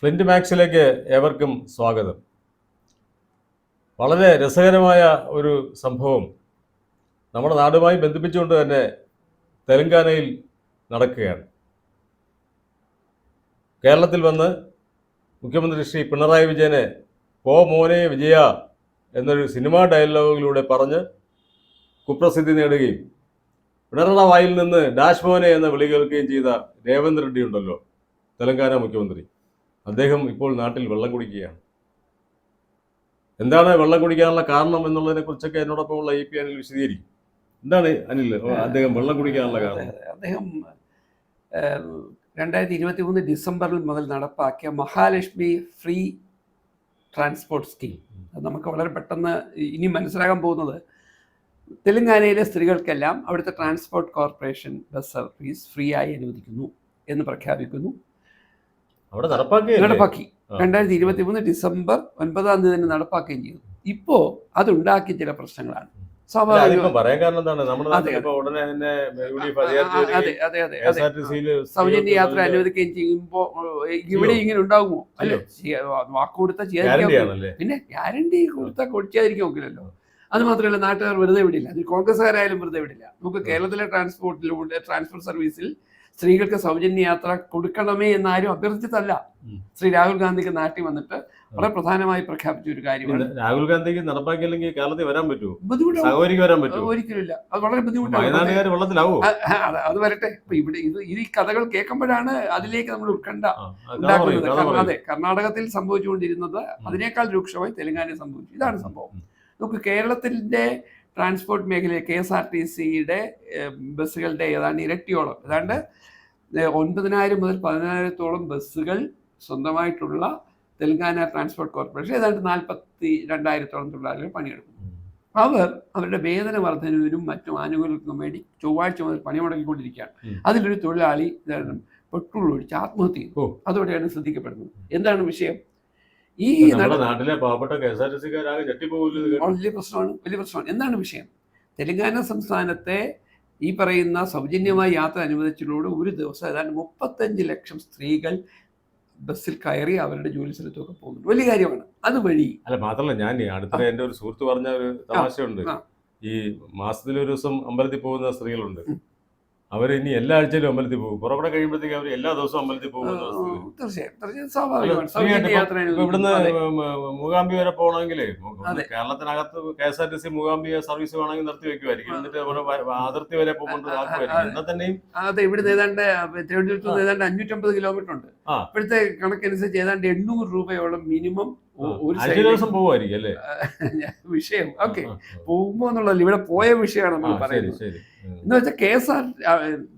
Flint മാക്സിലേക്ക് ഏവർക്കും സ്വാഗതം. വളരെ രസകരമായ ഒരു സംഭവം നമ്മുടെ നാടുമായി ബന്ധിപ്പിച്ചുകൊണ്ട് തന്നെ തെലങ്കാനയിൽ നടക്കുകയാണ്. കേരളത്തിൽ വന്ന് മുഖ്യമന്ത്രി ശ്രീ പിണറായി വിജയനെ പോ മോനെ വിജയ എന്നൊരു സിനിമാ ഡയലോഗിലൂടെ പറഞ്ഞ് കുപ്രസിദ്ധി നേടുകയും പിണറായി വായിൽ നിന്ന് ഡാഷ് മോനെ എന്ന വിളി കേൾക്കുകയും ചെയ്ത രേവന്ത് റെഡ്ഡി ഉണ്ടല്ലോ, തെലങ്കാന മുഖ്യമന്ത്രി. അദ്ദേഹം ഇപ്പോൾ നാട്ടിൽ വെള്ളം കുടിക്കുകയാണ്. എന്താണ് വെള്ളം കുടിക്കാനുള്ള കാരണം എന്നുള്ളതിനെ കുറിച്ചൊക്കെ എന്നോടൊപ്പമുള്ള EP അനിൽ വിശദീകരിക്കും. എന്താണ് അനിൽ അദ്ദേഹം വെള്ളം കുടിക്കാനുള്ള കാരണം? അദ്ദേഹം 2023 ഡിസംബറിൽ മുതൽ നടപ്പാക്കിയ മഹാലക്ഷ്മി ഫ്രീ ട്രാൻസ്പോർട്ട് സ്കീം. അത് നമുക്ക് വളരെ പെട്ടെന്ന് ഇനി മനസ്സിലാകാൻ പോകുന്നത്, തെലങ്കാനയിലെ സ്ത്രീകൾക്കെല്ലാം അവിടുത്തെ transport corporation bus service free ആയി അനുവദിക്കുന്നു എന്ന് പ്രഖ്യാപിക്കുന്നു. നടപ്പാക്കി 2023 ഡിസംബർ 9 തന്നെ നടപ്പാക്കുകയും ചെയ്തു. ഇപ്പോ അതുണ്ടാക്കിയ ചില പ്രശ്നങ്ങളാണ്. സൗജന്യ യാത്ര അനുവദിക്കുകയും ചെയ്യുമ്പോ ഇവിടെ ഇങ്ങനെ ഉണ്ടാകുമോ? അല്ലെ, വാക്ക് കൊടുത്താൽ ചെയ്യാതിരിക്കും. പിന്നെ ഗ്യാരണ്ടി കൊടുത്താൽ കൊടുക്കാതിരിക്കും നോക്കില്ലല്ലോ. അത് മാത്രമല്ല, നാട്ടുകാർ വെറുതെ വിടില്ല. അത് കോൺഗ്രസ്സുകാരായാലും വെറുതെ വിടില്ല. നമുക്ക് കേരളത്തിലെ ട്രാൻസ്പോർട്ട് സർവീസിൽ സ്ത്രീകൾക്ക് സൗജന്യ യാത്ര കൊടുക്കണമേ എന്നാരും അഭ്യർത്ഥിച്ചതല്ല. ശ്രീ രാഹുൽ ഗാന്ധിക്ക് നാട്ടിൽ വന്നിട്ട് വളരെ പ്രധാനമായി പ്രഖ്യാപിച്ച ഒരു കാര്യമാണ്. രാഹുൽ ഗാന്ധിക്ക് നടപ്പാക്കിയില്ലെങ്കിൽ കേരളത്തിൽ വരാൻ പറ്റുമോ? ഒരിക്കലില്ല. അത് വളരെ ബുദ്ധിമുട്ടാണ്. അത് വരട്ടെ. ഇപ്പൊ ഇവിടെ ഈ കഥകൾ കേൾക്കുമ്പോഴാണ് അതിലേക്ക് നമ്മൾ ഉത്കണ്ഠ ഉണ്ടാക്കുന്നത്. അതെ, കർണാടകത്തിൽ സംഭവിച്ചുകൊണ്ടിരുന്നത് അതിനേക്കാൾ രൂക്ഷമായി തെലങ്കാനയിൽ സംഭവിച്ചു. ഇതാണ് സംഭവം. നമുക്ക് കേരളത്തിന്റെ ട്രാൻസ്പോർട്ട് മേഖലയിൽ KSRTCയുടെ ബസ്സുകളുടെ ഏതാണ്ട് ഇരട്ടിയോളം, ഏതാണ്ട് 9,000 മുതൽ 10,000-ഓളം ബസ്സുകൾ സ്വന്തമായിട്ടുള്ള തെലങ്കാന ട്രാൻസ്പോർട്ട് കോർപ്പറേഷൻ ഏതാണ്ട് 42,000-ഓളം തൊഴിലാളികൾ പണിയെടുക്കുന്നു. അവരുടെ വേതന വർധനവിനും മറ്റും ആനുകൂല്യങ്ങൾക്കും വേണ്ടി ചൊവ്വാഴ്ച മുതൽ പണിമുടക്കിക്കൊണ്ടിരിക്കുകയാണ്. അതിലൊരു തൊഴിലാളി പെട്രോൾ ഒഴിച്ച് ആത്മഹത്യ ചെയ്തു. അതോടെയാണ് ശ്രദ്ധിക്കപ്പെടുന്നത്. എന്താണ് വിഷയം? ഈ നാട്ടിലെ പാവപ്പെട്ട KSRTCക്കാരാകെ വലിയ പ്രശ്നമാണ്. എന്താണ് വിഷയം? തെലങ്കാന സംസ്ഥാനത്തെ ഈ പറയുന്ന സൗജന്യമായ യാത്ര അനുവദിച്ചതിലൂടെ ഒരു ദിവസം ഏതാണ്ട് 35 ലക്ഷം സ്ത്രീകൾ ബസ്സിൽ കയറി അവരുടെ ജോലി സ്ഥലത്തൊക്കെ പോകുന്നുണ്ട്. വലിയ കാര്യമാണ്. അതുവഴി മാത്രമല്ല, ഞാൻ അടുത്തിടെ എൻ്റെ ഒരു സുഹൃത്ത് പറഞ്ഞ ഒരു തമാശയുണ്ട്. ഈ മാസത്തിലൊരു ദിവസം അമ്പലത്തിൽ പോകുന്ന സ്ത്രീകളുണ്ട്. അവർ ഇനി എല്ലാ ആഴ്ചയിലും അമ്പലത്തിൽ പോകും. പുറകെ കഴിയുമ്പോഴത്തേക്ക് അവർ എല്ലാ ദിവസവും അമ്പലത്തിൽ പോകും. ഇവിടുന്ന് മൂകാംബി വരെ പോകണമെങ്കിൽ കേരളത്തിനകത്ത് KSRTC മൂകാംബി സർവീസ് വേണമെങ്കിൽ നിർത്തി വെക്കുമായിരിക്കും. എന്നിട്ട് അതിർത്തി വരെ പോകുന്നുണ്ടാക്കുമായിരിക്കും. എന്നാൽ തന്നെയും അതെ, ഇവിടുന്ന് ഏതാണ്ട് തിരുവനന്തപുരത്ത് ഏതാണ്ട് 550 കിലോമീറ്റർ ഉണ്ട്. ഇപ്പോഴത്തെ കണക്കനുസരിച്ച് ഏതാണ്ട് 800 രൂപയോളം മിനിമം ഒരു ദിവസം പോകുമായിരിക്കും അല്ലേ വിഷയം. ഓക്കെ, പോകുമ്പോ എന്നുള്ളതല്ല, ഇവിടെ പോയ വിഷയമാണ് നമ്മൾ പറയുന്നത്. എന്ന് വെച്ചാൽ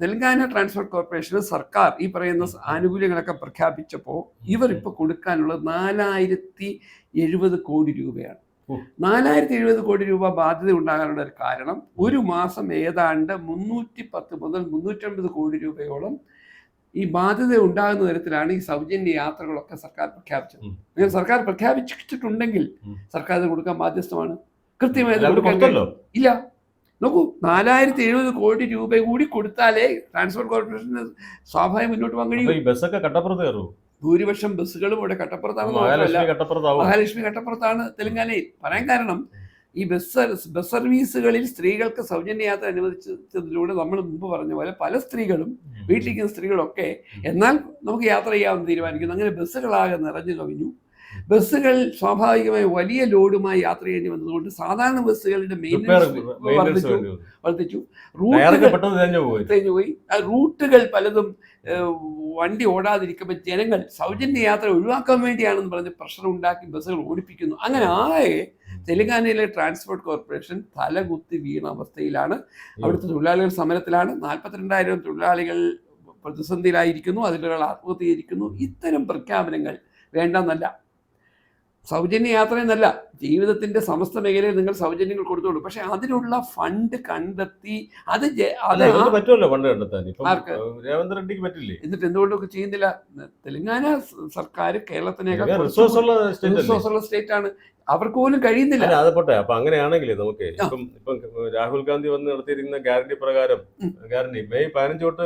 തെലങ്കാന ട്രാൻസ്പോർട്ട് കോർപ്പറേഷന് സർക്കാർ ഈ പറയുന്ന ആനുകൂല്യങ്ങളൊക്കെ പ്രഖ്യാപിച്ചപ്പോൾ ഇവർ ഇപ്പൊ കൊടുക്കാനുള്ളത് 4,070 കോടി രൂപയാണ്. 4,070 കോടി രൂപ ബാധ്യത ഉണ്ടാകാനുള്ള ഒരു കാരണം, ഒരു മാസം ഏതാണ്ട് 310 മുതൽ 350 കോടി രൂപയോളം ഈ ബാധ്യത ഉണ്ടാകുന്ന തരത്തിലാണ് ഈ സൗജന്യ യാത്രകളൊക്കെ സർക്കാർ പ്രഖ്യാപിച്ചത്. അങ്ങനെ സർക്കാർ പ്രഖ്യാപിച്ചിട്ടുണ്ടെങ്കിൽ സർക്കാർ അത് കൊടുക്കാൻ ബാധ്യസ്ഥമാണ്. കൃത്യമായത് ഇല്ല. നോക്കൂ, 4,070 കോടി രൂപ കൂടി കൊടുത്താലേ ട്രാൻസ്പോർട്ട് കോർപ്പറേഷന് സ്വാഭാവികം മുന്നോട്ട് പോകാൻ കഴിയും. ഭൂരിപക്ഷം ബസ്സുകളും ഇവിടെ കട്ടപ്പുറത്താണ്. മഹാലക്ഷ്മി കട്ടപ്പുറത്താണ് തെലങ്കാനയിൽ. പറയാൻ കാരണം, ഈ ബസ് സർവീസുകളിൽ സ്ത്രീകൾക്ക് സൗജന്യ യാത്ര അനുവദിച്ചതിലൂടെ നമ്മൾ മുമ്പ് പറഞ്ഞ പോലെ പല സ്ത്രീകളും, വീട്ടിലിരിക്കുന്ന സ്ത്രീകളൊക്കെ എന്നാൽ നമുക്ക് യാത്ര ചെയ്യാമെന്ന് തീരുമാനിക്കുന്നു. അങ്ങനെ ബസ്സുകളാകെ നിറഞ്ഞു കവിഞ്ഞു. ബസ്സുകൾ സ്വാഭാവികമായി വലിയ ലോഡുമായി യാത്ര ചെയ്യേണ്ടി വന്നതുകൊണ്ട് സാധാരണ ബസ്സുകളുടെ മെയിൻ്റനൻസ് വർദ്ധിച്ചു. തേഞ്ഞുപോയി. റൂട്ടുകൾ പലതും വണ്ടി ഓടാതിരിക്കുമ്പോൾ ജനങ്ങൾ സൗജന്യ യാത്ര ഒഴിവാക്കാൻ വേണ്ടിയാണെന്ന് പറഞ്ഞ് പ്രഷർ ഉണ്ടാക്കി ബസ്സുകൾ ഓടിപ്പിക്കുന്നു. അങ്ങനെ ആകെ തെലങ്കാനയിലെ ട്രാൻസ്പോർട്ട് കോർപ്പറേഷൻ തലകുത്തി വീണ അവസ്ഥയിലാണ്. അവിടുത്തെ തൊഴിലാളികൾ സമരത്തിലാണ്. 42,000 തൊഴിലാളികൾ പ്രതിസന്ധിയിലായിരിക്കുന്നു. അതിലൊരാൾ ആത്മഹത്യ ചെയ്തിരിക്കുന്നു. ഇത്തരം പ്രഖ്യാപനങ്ങൾ വേണ്ടെന്നല്ല, സൗജന്യ യാത്ര എന്നല്ല, ജീവിതത്തിന്റെ സമസ്ത മേഖലയിൽ നിങ്ങൾ സൗജന്യങ്ങൾ കൊടുത്തോളൂ. പക്ഷെ അതിനുള്ള ഫണ്ട് കണ്ടെത്തി അത് എന്നിട്ട് എന്തുകൊണ്ടൊക്കെ ചെയ്യുന്നില്ല? തെലങ്കാന സർക്കാർ കേരളത്തിനേക്കാൾ റിസോഴ്സുള്ള സ്റ്റേറ്റ് ആണ്. അവർക്ക് പോലും കഴിയുന്നില്ല. അല്ല അത് പോട്ടെ. അപ്പൊ അങ്ങനെയാണെങ്കിൽ നമുക്ക് ഇപ്പം രാഹുൽ ഗാന്ധി വന്ന് നടത്തിയിരിക്കുന്ന ഗ്യാരണ്ടി പ്രകാരം ഗ്യാരണ്ടി മെയ് 15 തൊട്ട്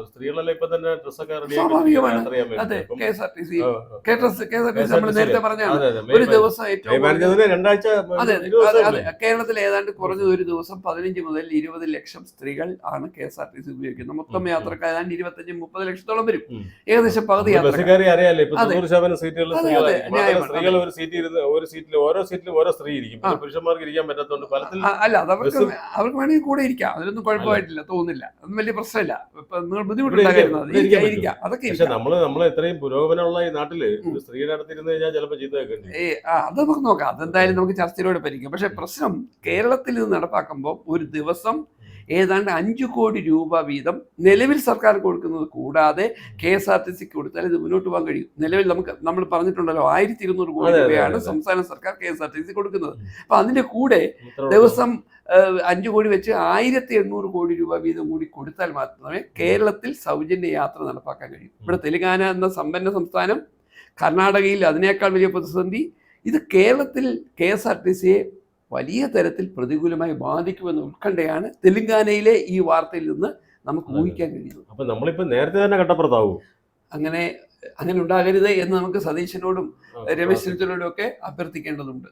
സ്ത്രീകളെല്ലാം ഇപ്പൊ തന്നെ ഡ്രസ്സൊക്കെ റെഡി സ്വാഭാവികമാണ്. അറിയാൻ അതെ, വേണ്ടി. KSRTC നമ്മൾ നേരത്തെ പറഞ്ഞാണ് ഒരു ദിവസം ഏറ്റവും മെയ് 15 തന്നെ 2 ആഴ്ച അതെ 20 ദിവസമല്ലേ? കേരളത്തിൽ ഏതാണ്ട് കുറഞ്ഞത് ഒരു ദിവസം 15 മുതൽ 20 ലക്ഷം സ്ത്രീകൾ ആണ് KSRTC ഉപയോഗിക്കുന്നത്. മൊത്തം യാത്രക്കാർ ഏതാണ്ട് 25-30 ലക്ഷത്തോളം വരും. ഏകദേശം പകുതി യാത്രക്കാർ. ബസ്സുകാരെ അറിയാലോ ഇപ്പൊ അതെ. 90% സീറ്റുകൾ അതെ, സ്ത്രീകളെ. അതെ, ന്യായമാണ്. സ്ത്രീകൾ ഒരു സീറ്റിൽ ഇരുന്ന് ഓരോ സീറ്റിലും ഓരോ സ്ത്രീ ഇരിക്കും. പിന്നെ പുരുഷന്മാർക്ക് ഇരിക്കാൻ പറ്റാത്തതുകൊണ്ട് ഫലത്തിൽ അല്ല അതവർക്ക് വേണമെങ്കിൽ കൂടെ ഇരിക്കാം, അതിലൊന്നും കുഴപ്പമായിട്ടില്ല, തോന്നുന്നില്ല, അതൊന്നും വലിയ പ്രശ്നമില്ല. ഇപ്പൊ നിങ്ങൾ ബുദ്ധിമുട്ടുണ്ടാകരുത്, ഇരിക്കാം, അതൊക്കെ പക്ഷെ നമ്മള് ഇത്രയും പുരോഗമനമുള്ള ഈ നാട്ടില് ഒരു സ്ത്രീയുടെ അടുത്തിരുന്ന് കഴിഞ്ഞാൽ ചിലപ്പോൾ ചീത്ത കേൾക്കേണ്ടി വരും. അത് നമുക്ക് നോക്കാം, അതെന്തായാലും നമുക്ക് ചർച്ചയിലൂടെ പരിഹരിക്കാം. പക്ഷെ പ്രശ്നം കേരളത്തിൽ ഇത് നടപ്പാക്കുമ്പോൾ ഒരു ദിവസം ഏതാണ്ട് 5 കോടി രൂപ വീതം നിലവിൽ സർക്കാർ കൊടുക്കുന്നത് കൂടാതെ KSRTC കൊടുത്താൽ ഇത് മുന്നോട്ട് പോകാൻ കഴിയും. നിലവിൽ നമ്മൾ പറഞ്ഞിട്ടുണ്ടല്ലോ 1200 കോടി രൂപയാണ് സംസ്ഥാന സർക്കാർ KSRTC കൊടുക്കുന്നത്. അപ്പൊ അതിന്റെ കൂടെ ദിവസം 5 കോടി വെച്ച് 1800 കോടി രൂപ വീതം കൂടി കൊടുത്താൽ മാത്രമേ കേരളത്തിൽ സൗജന്യ യാത്ര നടപ്പാക്കാൻ കഴിയൂ. ഇവിടെ തെലുങ്കാന എന്ന സമ്പന്ന സംസ്ഥാനം, കർണാടകയിൽ അതിനേക്കാൾ വലിയ പ്രതിസന്ധി. ഇത് കേരളത്തിൽ KSRTCയെ വലിയ തരത്തിൽ പ്രതികൂലമായി ബാധിക്കുമെന്ന ഉത്കണ്ഠയാണ് തെലുങ്കാനയിലെ ഈ വാർത്തയിൽ നിന്ന് നമുക്ക് ഊഹിക്കാൻ കഴിയുന്നത്. അപ്പൊ നമ്മളിപ്പോ നേരത്തെ തന്നെ കട്ടപ്പുറത്താവും. അങ്ങനെ ഉണ്ടാകരുത് എന്ന് നമുക്ക് സതീശനോടും രമേശ് ചെന്നിത്തലയോടും ഒക്കെ അഭ്യർത്ഥിക്കേണ്ടതുണ്ട്.